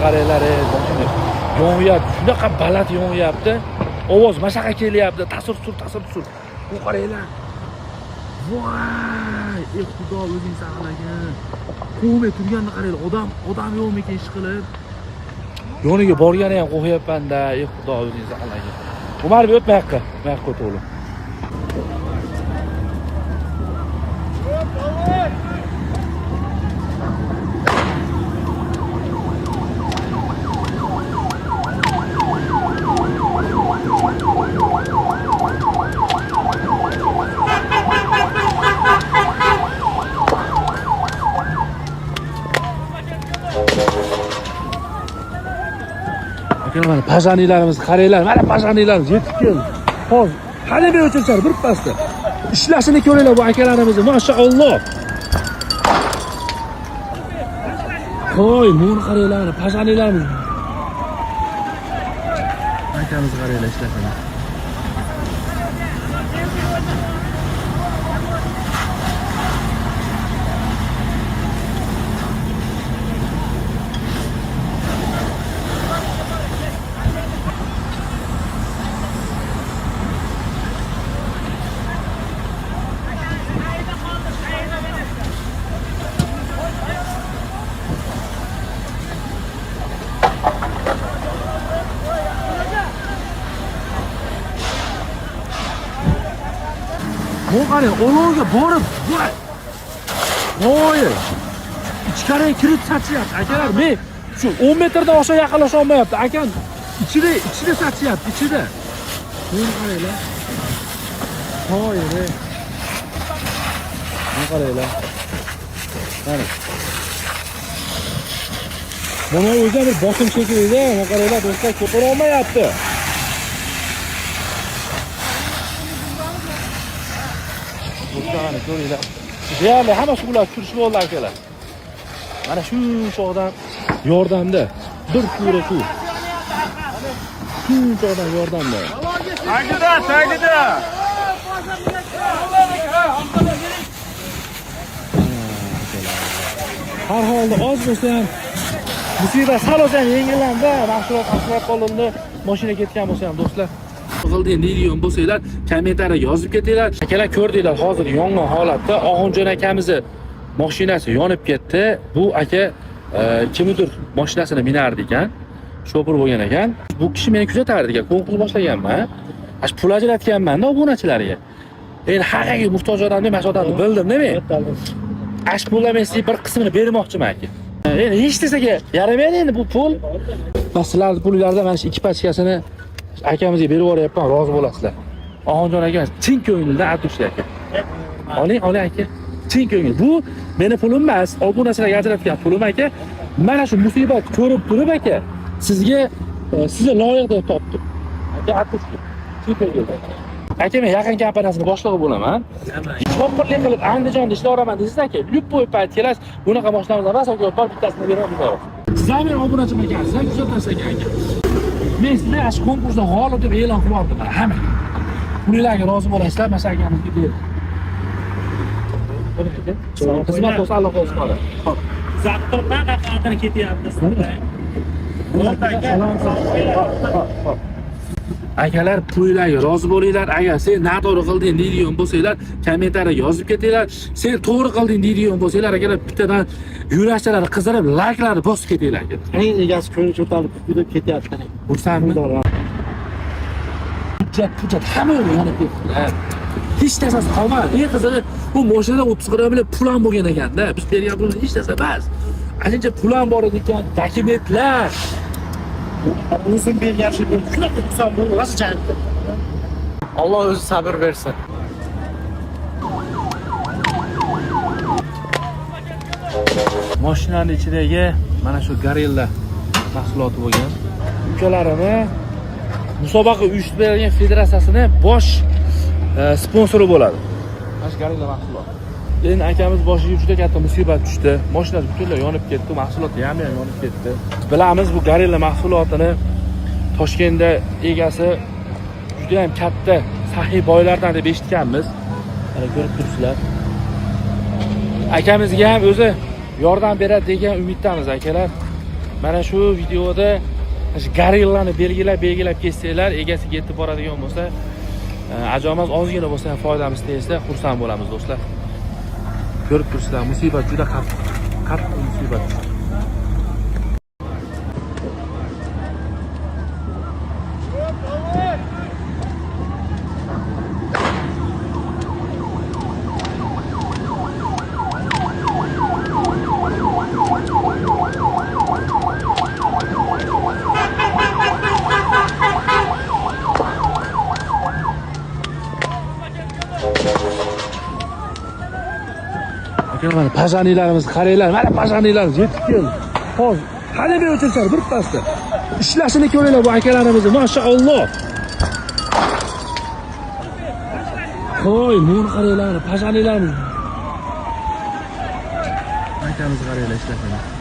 qaranglar, mashina yonyapti. Shunaqa baland yonyapti. Ovoz mashaqa kelyapti. Tasir sur. Bu qaranglar. Voy, Xudo o'zing saqlagin. Qo'may turganini qaranglar. Odam yo'qmikan ish qilib. Yoniga borgani ham qo'yapman-da. Xudo o'zing saqlagin. Umar o'tma yoqqa. Bu yoqqa o'tib. Mana pajanilarimiz qaranglar, mana pajanilarimiz yetib keldi. Hozir qanday o'chirishar bir pasda. Ishlashini ko'ringlar bu akalarimizni, maşallah. Qo'y, mo'ni qaranglar, pajanilarimiz. Akamiz qaranglar ishlashini. Bu qarang, olovga borib, voy. Ichkariga kirib sachyapti. Akalar, men shu 10 metrdan osha yaqinlasha olmayapti. Akam ichida sachyapti, ichida. Buni qaranglar. Voy. Buni qaranglar. Mana. Buni o'zi bir bosim chekildi, mana qaranglar, do'stlar, ko'para olmayapti. Bularni ko'ringlar. Deyarli hammasi bular turishib oldi akalar. Mana shu shoxdan yordamda bir kura suv. Shu shoxdan yordamda. Tagida. Har holda oz bo'lsa ham musibat sal olsa ham yengillandi, mahsulot asrab qolindi, mashina ketgan bo'lsa ham do'stlar. Qildigan deydigan bo'lsanglar, kommentariyaga yozib ketinglar. Akalar ko'rdinglar, hozir yongan holatda Og'unjon akamizni mashinasi yonib ketdi. Bu aka kimdir mashinasini minardi ekan, shofir bo'lgan ekan. Bu kishi meni kuzatardi ekan, konkurs boshlaganman. Ash pul ajratganman-da obunachilarga. Endi haqiqiy muhtoj odamni men odamni bildim-da men. Ash pullamasiy bir qismini bermoqchiman aka. Endi hech desaga yaramaydi endi bu pul. Sizlarning pulingizdan mana shu ikki pachkasini akamizga berib yuboryapman, rozi bo'lasizlar. Og'unjon akamiz chin ko'ngildan aytishdi aka. Oling aka. Chin ko'ngil. Bu meni pulim emas, obunachilarga ajratgan pulim aka. Mana shu musibat ko'rib turib aka, sizni loyiq deb topdim. Aka aytishdi. Chin ko'ngildan. Aka, men yaqin kompaniyasining boshlig'i bo'laman. Chopqirlik qilib Andijonda ishlayapman deysiz aka. Lyuboy payt kelasiz, bunaqa mashinamiz emas aka, bir bittasini beramiz. Sizlar meni obunachim ekansiz, sizlar kuzatasiz aka. Men sizga ash konkursda g'olib deb e'lon qilib yubordim. Hamma. Pulinglarga rozi bo'lasizlar, mashakamizga berib. Xizmat bo'lsa Alloh o'zi qiladi. Xo'p. Zaptordan qaqatini ketyapmiz. Akalar, pulinglarga rozi bo'linglar. Agar sen noto'g'ri qilding deydigan bo'lsanglar, kommentariyaga yozib ketinglar. Sen to'g'ri qilding deydigan bo'lsanglar, akalar bittadan yurashlarni qizdirib, layklarni bosib ketinglar. Eng egasi ko'ngil cho'talib yurib ketyapti. Xursandmi? Hujjat hamma yonib ketdilar. Hech narsasi qolmadi. Eng qizig'i, bu mashinada 30 gram bilan pul ham bo'lgan ekanda. Biz bergan pulni hech narsa emas. Ancha pul ham bor ekan, dokumentlar. O'zim bergan shu shunaqa xursand bo'lmascha. Alloh o'zi sabr bersin. Mashinaning ichidagi mana shu Gorilla mahsuloti bo'lgan. Ukalarini musobaqa uyushtirilgan federatsiyasining bosh sponsori bo'ladi. Mana shu Gorilla mahsuloti. Endi akamiz boshiga juda katta musibat tushdi. Mashinasi butunlay yonib ketdi, mahsuloti ham yonib ketdi. Bilamiz, bu Gorilla mahsulotini Toshkentda egasi juda ham katta saxiy boylardan deb eshitganmiz. Mana ko'rib turibsizlar. Akamizga ham o'zi yordam beradi degan umiddamiz akalar. Mana shu videoda shu gorillani belgilab kessanglar, egasiga yetib boradigan bo'lsa, ajomas ozgina bo'lsa ham foydamiz tegsa, xursand bo'lamiz do'stlar. Ko'rib turibsizlar, musibat juda qattiq musibat. Mana pajanilarimiz qaranglar, mana pajanilarimiz yetib keldi. Hozir hademay o'chirishar birpasda. Ishlashini ko'ringlar bu akalarimizni, maşalloh. Qo'y, mun qaranglar, pajanilarimiz. Akamiz qaranglar ishlashini.